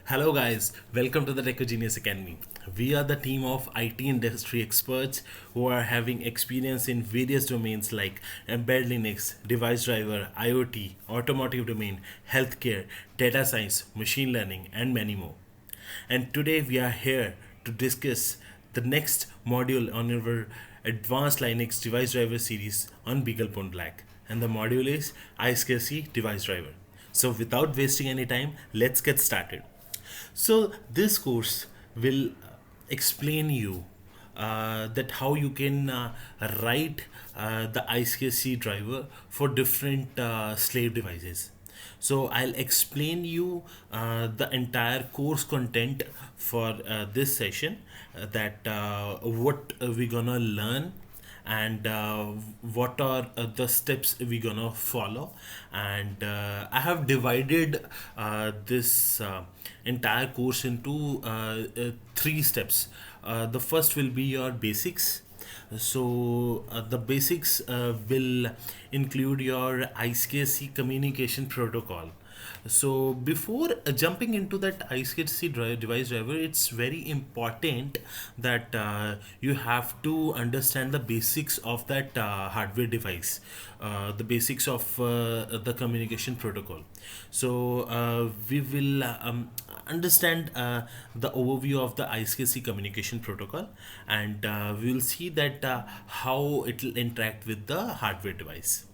Hello, guys. Welcome to the TechoGenius Academy. We are the team of IT industry experts who are having experience in various domains like embedded Linux, device driver, IoT, automotive domain, healthcare, data science, machine learning, and many more. And today we are here to discuss the next module on our advanced Linux device driver series on BeagleBone Black. And the module is I2C device driver. So without wasting any time, let's get started. So this course will explain you that how you can write the ICSC driver for different slave devices. So I'll explain you the entire course content for this session, that what we're gonna learn and what are the steps we gonna follow. And I have divided this entire course into three steps. The first will be your basics. So the basics will include your ICSC communication protocol. So before jumping into that ICSC device driver, it's very important that you have to understand the basics of that hardware device, the basics of the communication protocol. So we will understand the overview of the ICSC communication protocol, and we will see that how it will interact with the hardware device.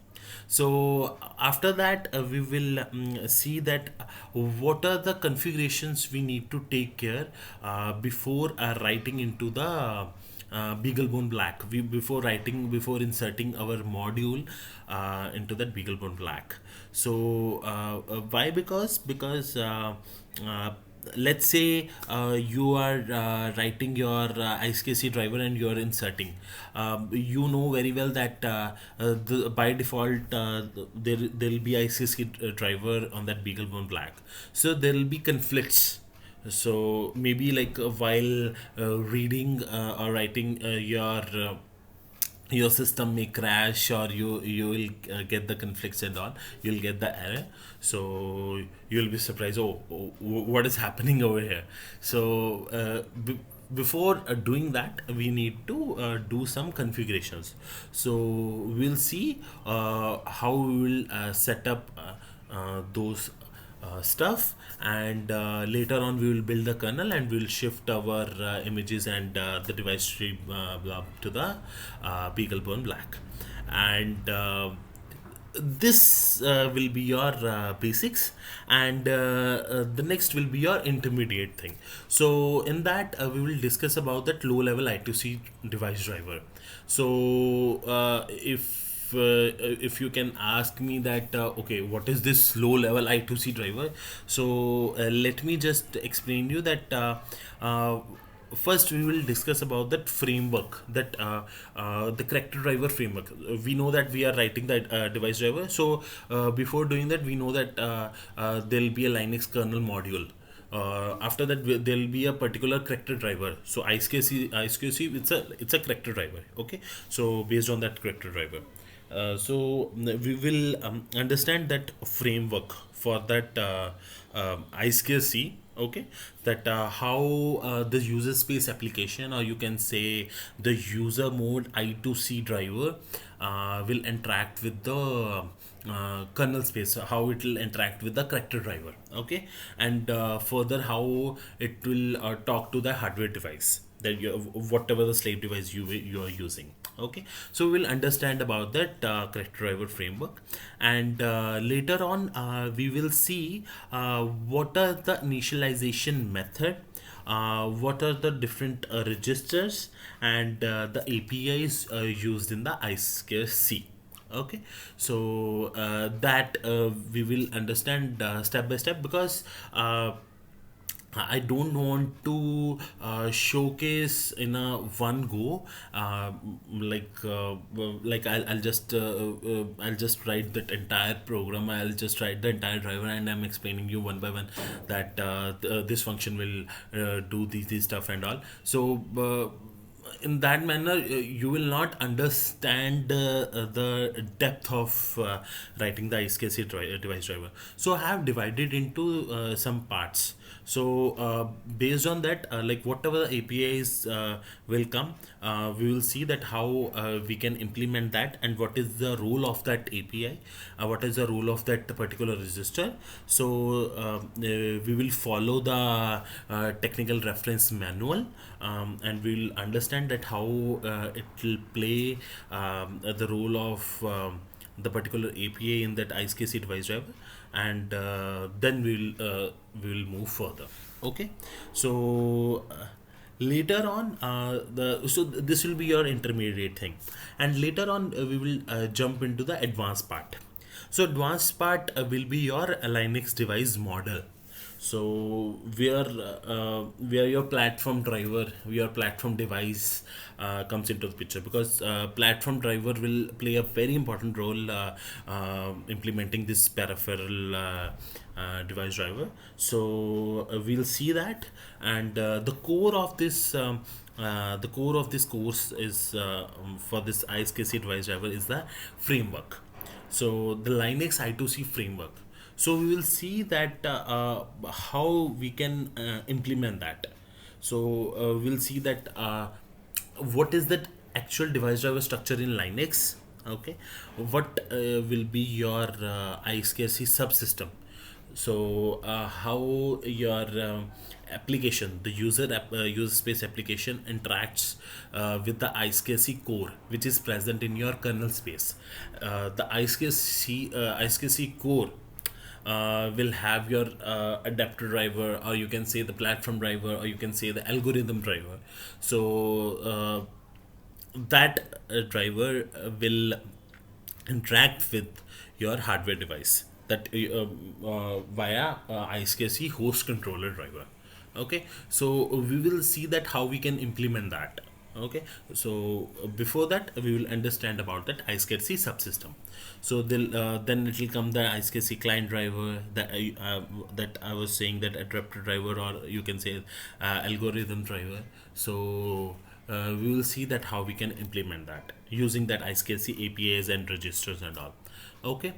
So after that, we will see that what are the configurations we need to take care before writing into the BeagleBone Black. Before inserting our module into that BeagleBone Black. So why? Because uh, let's say you are writing your ISKC driver and you are inserting. You know very well that by default there will be ISKC driver on that BeagleBone Black. So there will be conflicts. So maybe like while reading or writing your system may crash, or you will get the conflicts and all, you'll get the error. So you'll be surprised, what is happening over here. So before doing that, we need to do some configurations. So we'll see how we will set up those stuff, and later on we will build the kernel and we will shift our images and the device tree blah, to the BeagleBone Black. And this will be your basics, and the next will be your intermediate thing. So in that we will discuss about that low level I2C device driver. So if you can ask me that okay, what is this low level I2C driver? So let me just explain you that first we will discuss about that framework, that the character driver framework. We know that we are writing that device driver. So before doing that, we know that there will be a Linux kernel module. After that, there will be a particular character driver. So ISKC, it's a character driver. Okay, so based on that character driver, so we will understand that framework for that ISKC. Okay, that how the user space application, or you can say the user mode I2C driver will interact with the kernel space, how it will interact with the character driver. Okay, and further how it will talk to the hardware device, that you, whatever the slave device you are using. Okay, so we'll understand about that character driver framework, and later on we will see what are the initialization method, what are the different registers, and the APIs used in the ISKC. Okay, so that we will understand step by step, because I don't want to showcase in a one go. Like I'll just write that entire program. I'll just write the entire driver, and I'm explaining you one by one that this function will do these stuff and all. So in that manner, you will not understand the depth of writing the ISKC device driver. So I have divided into some parts. So based on that, like whatever APIs will come, we will see that how we can implement that, and what is the role of that API, what is the role of that particular register. So we will follow the technical reference manual, and we will understand that how it will play the role of the particular API in that I2C device driver, and then we will move further. Okay, so later on, this will be your intermediate thing, and later on we will jump into the advanced part. So advanced part will be your Linux device model. So where your platform driver, your platform device comes into the picture, because platform driver will play a very important role implementing this peripheral device driver. So we'll see that, and the core of this course is for this I2C device driver is the framework. So the Linux I2C framework. So we will see that how we can implement that. So we'll see that what is that actual device driver structure in Linux. Okay, what will be your I2C subsystem. So how your application, the user space application interacts with the I2C core, which is present in your kernel space. The I2C core will have your adapter driver, or you can say the platform driver, or you can say the algorithm driver. So that driver will interact with your hardware device, that via I2C host controller driver. Okay, so we will see that how we can implement that. Okay, so before that we will understand about that I2C subsystem. So then it will come the I2C client driver, that I was saying, that adapter driver, or you can say algorithm driver. So we will see that how we can implement that using that I2C APIs and registers and all. Okay,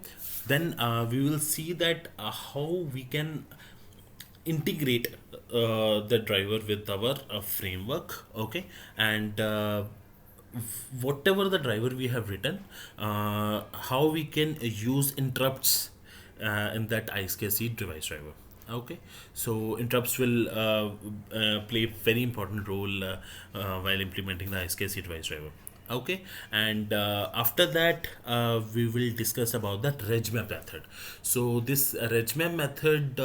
then we will see that how we can integrate the driver with our framework. Okay, and whatever the driver we have written, how we can use interrupts in that I2C device driver. Okay, so interrupts will play very important role while implementing the I2C device driver. Okay, and after that we will discuss about that regmap method. So this regmap method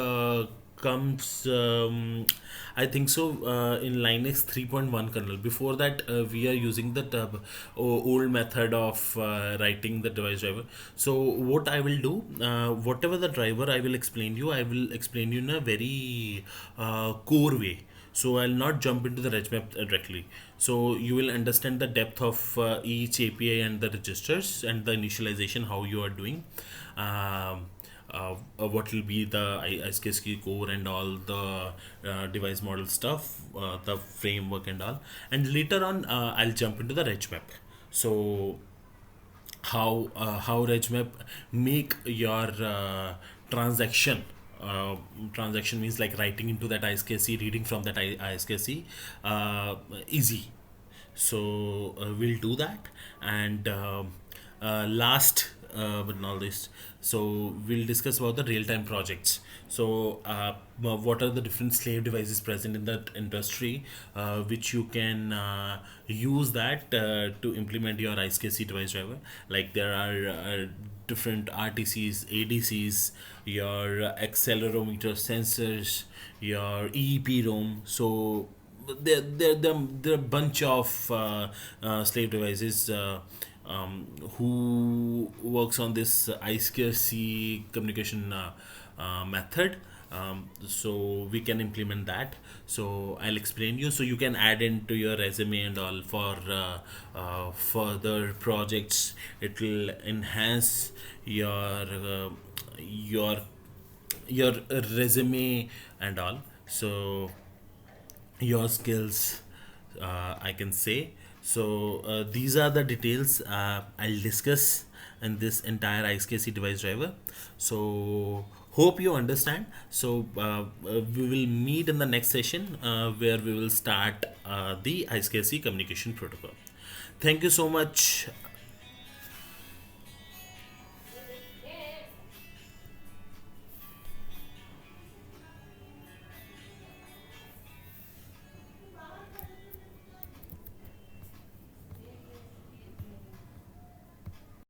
comes, I think so, in Linux 3.1 kernel. Before that we are using the old method of writing the device driver. So what I will do, whatever the driver I will explain you, I will explain you in a very core way. So I'll not jump into the regmap directly. So you will understand the depth of each API and the registers and the initialization, how you are doing. What will be the I2C core and all the device model stuff, the framework and all. And later on, I'll jump into the regmap. So how regmap make your transaction means like writing into that I2C, reading from that I2C easy. So we'll do that, and last but not least, so we'll discuss about the real-time projects. So what are the different slave devices present in that industry, which you can use that to implement your I2C device driver. Like there are different RTCs, ADCs, your accelerometer sensors, your EEP-ROM. So there are a bunch of slave devices who works on this I2C communication method. So we can implement that. So I'll explain you, so you can add into your resume and all for further projects. It will enhance your your resume and all. So your skills, I can say. So these are the details I'll discuss in this entire I2C device driver. So Hope you understand. So we will meet in the next session where we will start the I2C communication protocol. Thank you so much.